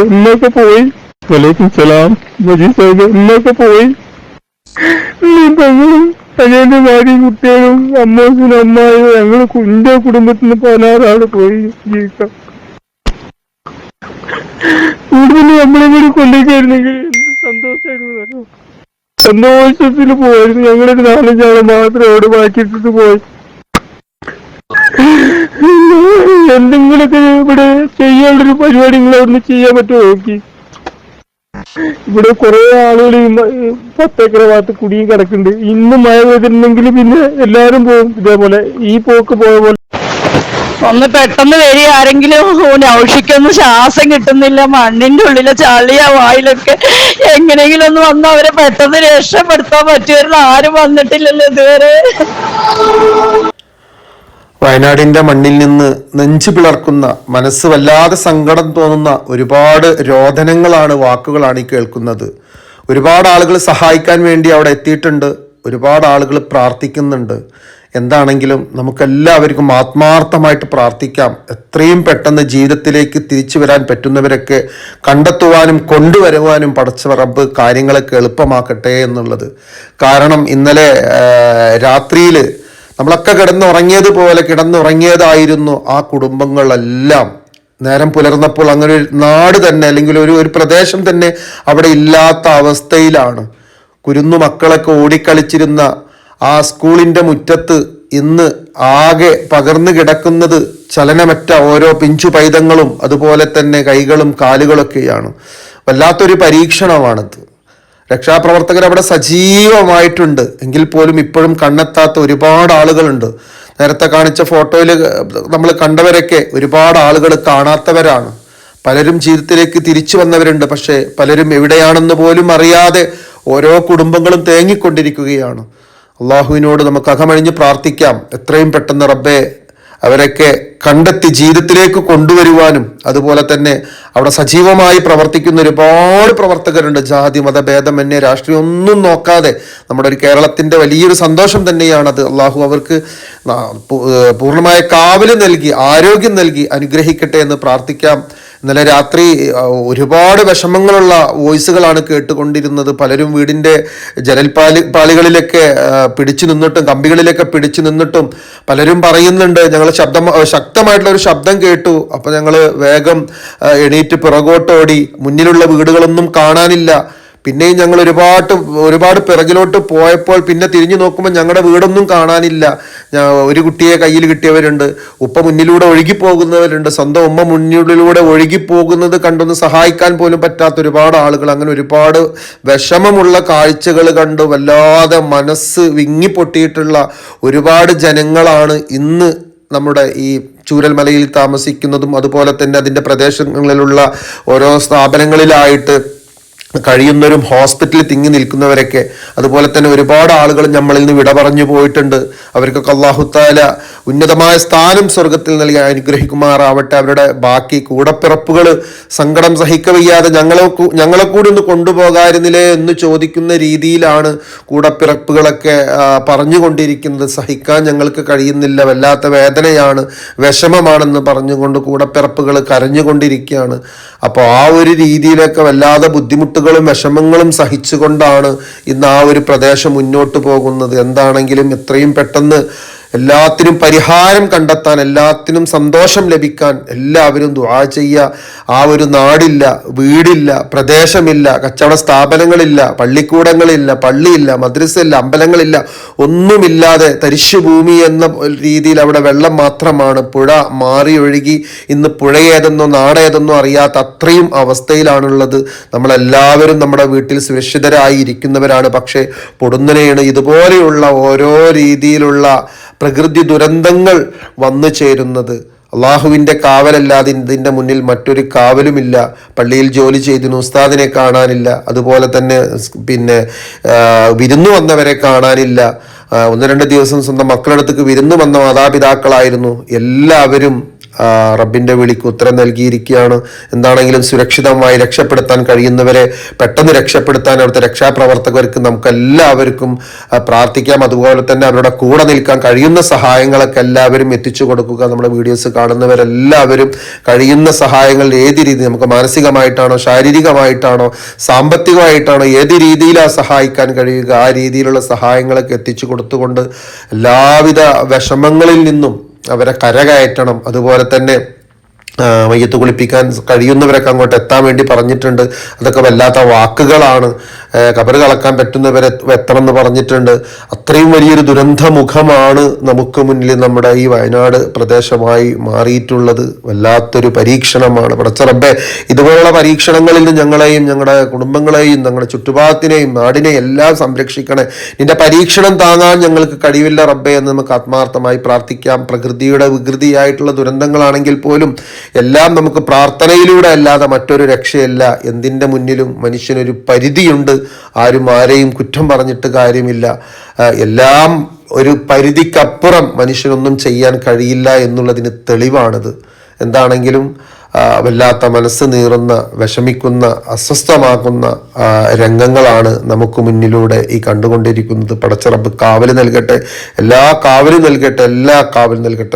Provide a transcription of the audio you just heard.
ഉമ്മൊക്കെ പോയി. വലൈക്കും സലാം. മജീദ് സാഹിബ് ഉമ്മൊക്കെ പോയി. പെങ്ങളും അനിയന്റെ ഭാര്യയും കുട്ടികളും അമ്മോസിനും അമ്മായും ഞങ്ങള് എന്റെ കുടുംബത്തിൽ നിന്ന് 16 ആള് പോയി ജീവിക്കാം. കൂടുതൽ നമ്മളെ കൂടി കൊണ്ടേക്കായിരുന്നെങ്കിൽ എന്ത് സന്തോഷമായിരുന്നു. സന്തോഷത്തിൽ പോയിരുന്നു. ഞങ്ങളൊരു 4-5 ആള് മാത്രം അവിടെ മാറ്റിയിട്ടിട്ട് പോയി. എന്തെങ്കിലുമൊക്കെ ഇവിടെ ചെയ്യാനുള്ളൊരു പരിപാടി നിങ്ങളൊന്ന് ചെയ്യാൻ പറ്റുമോ നോക്കി? ഇവിടെ കുറെ ആളുകൾ 10 ഏക്കർ ഭാഗത്ത് കുടുങ്ങി കിടക്കുന്നുണ്ട്. ഇന്ന് മഴ പെയ്തിട്ടുണ്ടെങ്കിൽ പിന്നെ എല്ലാരും പോകും. ഇതേപോലെ ഈ പോക്ക് പോയ പോലെ ഒന്ന് പെട്ടെന്ന് വരിക. ആരെങ്കിലും ഔഷിക്കൊന്നും ശ്വാസം കിട്ടുന്നില്ല. മണ്ണിന്റെ ഉള്ളിലെ ചളിയ വായിലൊക്കെ എങ്ങനെയെങ്കിലും ഒന്ന് വന്ന് അവരെ പെട്ടെന്ന് രക്ഷപ്പെടുത്താൻ പറ്റുമായിരുന്നു. ആരും വന്നിട്ടില്ലല്ലോ ഇതുവരെ. വയനാടിന്റെ മണ്ണിൽ നിന്ന് നെഞ്ചു പിളർക്കുന്ന, മനസ്സ് വല്ലാതെ സങ്കടം തോന്നുന്ന ഒരുപാട് രോദനങ്ങളാണ്, വാക്കുകളാണ് ഈ കേൾക്കുന്നത്. ഒരുപാട് ആളുകൾ സഹായിക്കാൻ വേണ്ടി അവിടെ എത്തിയിട്ടുണ്ട്. ഒരുപാട് ആളുകൾ പ്രാർത്ഥിക്കുന്നുണ്ട്. എന്താണെങ്കിലും നമുക്കെല്ലാവർക്കും ആത്മാർത്ഥമായിട്ട് പ്രാർത്ഥിക്കാം. എത്രയും പെട്ടെന്ന് ജീവിതത്തിലേക്ക് തിരിച്ചു വരാൻ പറ്റുന്നവരൊക്കെ കണ്ടെത്തുവാനും കൊണ്ടുവരുവാനും പടച്ച റബ്ബ് കാര്യങ്ങളൊക്കെ എളുപ്പമാക്കട്ടെ എന്നുള്ളത്. കാരണം ഇന്നലെ രാത്രിയിൽ നമ്മളൊക്കെ കിടന്നുറങ്ങിയതുപോലെ കിടന്നുറങ്ങിയതായിരുന്നു ആ കുടുംബങ്ങളെല്ലാം. നേരം പുലർന്നപ്പോൾ അങ്ങനെ ഒരു നാട് തന്നെ, അല്ലെങ്കിൽ ഒരു പ്രദേശം തന്നെ അവിടെ ഇല്ലാത്ത അവസ്ഥയിലാണ്. കുരുന്നു മക്കളൊക്കെ ഓടിക്കളിച്ചിരുന്ന ആ സ്കൂളിൻ്റെ മുറ്റത്ത് ഇന്ന് ആകെ പകർന്നു കിടക്കുന്നത് ചലനമറ്റ ഓരോ പിഞ്ചു പൈതങ്ങളും അതുപോലെ തന്നെ കൈകളും കാലുകളൊക്കെയാണ്. വല്ലാത്തൊരു പരീക്ഷണമാണത്. രക്ഷാപ്രവർത്തകർ അവിടെ സജീവമായിട്ടുണ്ട് എങ്കിൽ പോലും ഇപ്പോഴും കണ്ടെത്താത്ത ഒരുപാട് ആളുകളുണ്ട്. നേരത്തെ കാണിച്ച ഫോട്ടോയിൽ നമ്മൾ കണ്ടവരൊക്കെ ഒരുപാട് ആളുകൾ കാണാത്തവരാണ്. പലരും ജീവിതത്തിലേക്ക് തിരിച്ചു വന്നവരുണ്ട്. പക്ഷേ പലരും എവിടെയാണെന്ന് പോലും അറിയാതെ ഓരോ കുടുംബങ്ങളും തേങ്ങിക്കൊണ്ടിരിക്കുകയാണ്. അള്ളാഹുവിനോട് നമുക്ക് അകമഴിഞ്ഞ് പ്രാർത്ഥിക്കാം. എത്രയും പെട്ടെന്ന് റബ്ബേ അവരൊക്കെ കണ്ടെത്തി ജീവിതത്തിലേക്ക് കൊണ്ടുവരുവാനും, അതുപോലെ തന്നെ അവിടെ സജീവമായി പ്രവർത്തിക്കുന്ന ഒരുപാട് പ്രവർത്തകരുണ്ട്. ജാതി മതഭേദമന്യേ രാഷ്ട്രീയം ഒന്നും നോക്കാതെ നമ്മുടെ ഒരു കേരളത്തിൻ്റെ വലിയൊരു സന്തോഷം തന്നെയാണത്. അള്ളാഹു അവർക്ക് പൂർണ്ണമായ കാവല് നൽകി ആരോഗ്യം നൽകി അനുഗ്രഹിക്കട്ടെ എന്ന് പ്രാർത്ഥിക്കാം. ഇന്നലെ രാത്രി ഒരുപാട് വിഷമങ്ങളുള്ള വോയിസുകളാണ് കേട്ടുകൊണ്ടിരുന്നത്. പലരും വീടിൻ്റെ പാളികളിലൊക്കെ പിടിച്ചു നിന്നിട്ടും കമ്പികളിലൊക്കെ പിടിച്ചു നിന്നിട്ടും പലരും പറയുന്നുണ്ട്, ഞങ്ങൾ ശക്തമായിട്ടുള്ള ഒരു ശബ്ദം കേട്ടു. അപ്പോൾ ഞങ്ങൾ വേഗം എണീറ്റ് പിറകോട്ടോടി. മുന്നിലുള്ള വീടുകളൊന്നും കാണാനില്ല. പിന്നെയും ഞങ്ങൾ ഒരുപാട് പിറകിലോട്ട് പോയപ്പോൾ പിന്നെ തിരിഞ്ഞു നോക്കുമ്പോൾ ഞങ്ങളുടെ വീടൊന്നും കാണാനില്ല. ഒരു കുട്ടിയെ കയ്യിൽ കിട്ടിയവരുണ്ട്. ഉപ്പ മുന്നിലൂടെ ഒഴുകിപ്പോകുന്നവരുണ്ട്. സ്വന്തം ഉമ്മ മുന്നിലൂടെ ഒഴുകിപ്പോകുന്നത് കണ്ടൊന്ന് സഹായിക്കാൻ പോലും പറ്റാത്ത ഒരുപാട് ആളുകൾ. അങ്ങനെ ഒരുപാട് വിഷമമുള്ള കാഴ്ചകൾ കണ്ട് വല്ലാതെ മനസ്സ് വിങ്ങിപ്പൊട്ടിയിട്ടുള്ള ഒരുപാട് ജനങ്ങളാണ് ഇന്ന് നമ്മുടെ ഈ ചൂരൽമലയിൽ താമസിക്കുന്നതും അതുപോലെ തന്നെ അതിൻ്റെ പ്രദേശങ്ങളിലുള്ള ഓരോ സ്ഥാപനങ്ങളിലായിട്ട് കഴിയുന്നവരും ഹോസ്പിറ്റലിൽ തിങ്ങി നിൽക്കുന്നവരൊക്കെ. അതുപോലെ തന്നെ ഒരുപാട് ആളുകൾ നമ്മളിൽ നിന്ന് വിട പറഞ്ഞു പോയിട്ടുണ്ട്. അവർക്കൊക്കെ അല്ലാഹു തആല ഉന്നതമായ സ്ഥാനം സ്വർഗത്തിൽ നൽകി അനുഗ്രഹിക്കുമാറാവട്ടെ. അവരുടെ ബാക്കി കൂടപ്പിറപ്പുകൾ സങ്കടം സഹിക്കവയ്യാതെ ഞങ്ങളെ കൂടി ഒന്ന് കൊണ്ടുപോകായിരുന്നില്ലേ എന്ന് ചോദിക്കുന്ന രീതിയിലാണ് കൂടപ്പിറപ്പുകളൊക്കെ പറഞ്ഞുകൊണ്ടിരിക്കുന്നത്. സഹിക്കാൻ ഞങ്ങൾക്ക് കഴിയുന്നില്ല, വല്ലാത്ത വേദനയാണ്, വിഷമമാണെന്ന് പറഞ്ഞുകൊണ്ട് കൂടപ്പിറപ്പുകൾ കരഞ്ഞുകൊണ്ടിരിക്കുകയാണ്. അപ്പോൾ ആ ഒരു രീതിയിലൊക്കെ വല്ലാതെ ബുദ്ധിമുട്ടുകളും വിഷമങ്ങളും സഹിച്ചുകൊണ്ടാണ് ഇന്ന് ആ ഒരു പ്രദേശം മുന്നോട്ട് പോകുന്നത്. എന്താണെങ്കിലും എത്രയും പെട്ടെന്ന് എല്ലാത്തിനും പരിഹാരം കണ്ടെത്താൻ, എല്ലാത്തിനും സന്തോഷം ലഭിക്കാൻ എല്ലാവരും ദുആ ചെയ്യുക. ആ ഒരു നാടില്ല, വീടില്ല, പ്രദേശമില്ല, കച്ചവട സ്ഥാപനങ്ങളില്ല, പള്ളിക്കൂടങ്ങളില്ല, പള്ളിയില്ല, മദ്രസയില്ല, അമ്പലങ്ങളില്ല, ഒന്നുമില്ലാതെ തരിശുഭൂമി എന്ന രീതിയിൽ അവിടെ വെള്ളം മാത്രമാണ്. പുഴ മാറി ഒഴുകി ഇന്ന് പുഴയേതെന്നോ നാടേതെന്നോ അറിയാത്ത അത്രയും അവസ്ഥയിലാണുള്ളത്. നമ്മളെല്ലാവരും നമ്മുടെ വീട്ടിൽ സുരക്ഷിതരായി ഇരിക്കുന്നവരാണ്. പക്ഷേ പൊടുന്നനെയാണ് ഇതുപോലെയുള്ള ഓരോ രീതിയിലുള്ള പ്രകൃതി ദുരന്തങ്ങൾ വന്നു ചേരുന്നത്. അള്ളാഹുവിൻ്റെ കാവലല്ലാതെ ഇതിൻ്റെ മുന്നിൽ മറ്റൊരു കാവലുമില്ല. പള്ളിയിൽ ജോലി ചെയ്തിരുന്നു, ഉസ്താദിനെ കാണാനില്ല. അതുപോലെ തന്നെ പിന്നെ വിരുന്നു വന്നവരെ കാണാനില്ല. 1-2 ദിവസം സ്വന്തം മക്കളടുത്തേക്ക് വിരുന്നു വന്ന മാതാപിതാക്കളായിരുന്നു. എല്ലാവരും റബ്ബിന്റെ വിളിക്ക് ഉത്തരം നൽകിയിരിക്കുകയാണ്. എന്താണെങ്കിലും സുരക്ഷിതമായി രക്ഷപ്പെടുത്താൻ കഴിയുന്നവരെ പെട്ടെന്ന് രക്ഷപ്പെടുത്താൻ അവിടുത്തെ രക്ഷാപ്രവർത്തകർക്ക് നമുക്കെല്ലാവർക്കും പ്രാർത്ഥിക്കാം. അതുപോലെ തന്നെ അവരുടെ കൂടെ നിൽക്കാൻ കഴിയുന്ന സഹായങ്ങളൊക്കെ എല്ലാവരും എത്തിച്ചു കൊടുക്കുക. നമ്മുടെ വീഡിയോസ് കാണുന്നവരെല്ലാവരും കഴിയുന്ന സഹായങ്ങൾ ഏത് രീതി, നമുക്ക് മാനസികമായിട്ടാണോ ശാരീരികമായിട്ടാണോ സാമ്പത്തികമായിട്ടാണോ ഏത് രീതിയിലാണ് സഹായിക്കാൻ കഴിയുക ആ രീതിയിലുള്ള സഹായങ്ങളൊക്കെ എത്തിച്ചു കൊടുത്തുകൊണ്ട് എല്ലാവിധ വിഷമങ്ങളിൽ നിന്നും അവരെ കരകയറ്റണം. അതുപോലെ തന്നെ മയ്യത്ത് കുളിപ്പിക്കാൻ കഴിയുന്നവരൊക്കെ അങ്ങോട്ട് എത്താൻ വേണ്ടി പറഞ്ഞിട്ടുണ്ട്. അതൊക്കെ വല്ലാത്ത വാക്കുകളാണ്. ഖബർ കളക്കാൻ പറ്റുന്നവരെ എത്തണം എന്ന് പറഞ്ഞിട്ടുണ്ട്. അത്രയും വലിയൊരു ദുരന്തമുഖമാണ് നമുക്ക് മുന്നിൽ നമ്മുടെ ഈ വയനാട് പ്രദേശമായി മാറിയിട്ടുള്ളത്. വല്ലാത്തൊരു പരീക്ഷണമാണ്. പടച്ച റബ്ബേ, ഇതുപോലുള്ള പരീക്ഷണങ്ങളിൽ നിന്ന് ഞങ്ങളെയും ഞങ്ങളുടെ കുടുംബങ്ങളെയും ഞങ്ങളുടെ ചുറ്റുപാടത്തിനെയും നാടിനെയും എല്ലാം സംരക്ഷിക്കണേ. നിന്റെ പരീക്ഷണം താങ്ങാൻ ഞങ്ങൾക്ക് കഴിവില്ല റബ്ബേ എന്ന് നമുക്ക് ആത്മാർത്ഥമായി പ്രാർത്ഥിക്കാം. പ്രകൃതിയുടെ വികൃതിയായിട്ടുള്ള ദുരന്തങ്ങളാണെങ്കിൽ പോലും എല്ലാം നമുക്ക് പ്രാർത്ഥനയിലൂടെ അല്ലാതെ മറ്റൊരു രക്ഷയില്ല. എന്തിൻ്റെ മുന്നിലും മനുഷ്യനൊരു പരിധിയുണ്ട്. ആരും ആരെയും കുറ്റം പറഞ്ഞിട്ട് കാര്യമില്ല. എല്ലാം ഒരു പരിധിക്കപ്പുറം മനുഷ്യനൊന്നും ചെയ്യാൻ കഴിയില്ല എന്നുള്ളതിന് തെളിവാണിത്. എന്താണെങ്കിലും വല്ലാത്ത മനസ്സ് നീറുന്ന, വിഷമിക്കുന്ന, അസ്വസ്ഥമാക്കുന്ന രംഗങ്ങളാണ് നമുക്ക് മുന്നിലൂടെ ഈ കണ്ടുകൊണ്ടിരിക്കുന്നത്. പടച്ച റബ്ബ് കാവല് നൽകട്ടെ, എല്ലാ കാവലും നൽകട്ടെ, എല്ലാ കാവലും നൽകട്ടെ.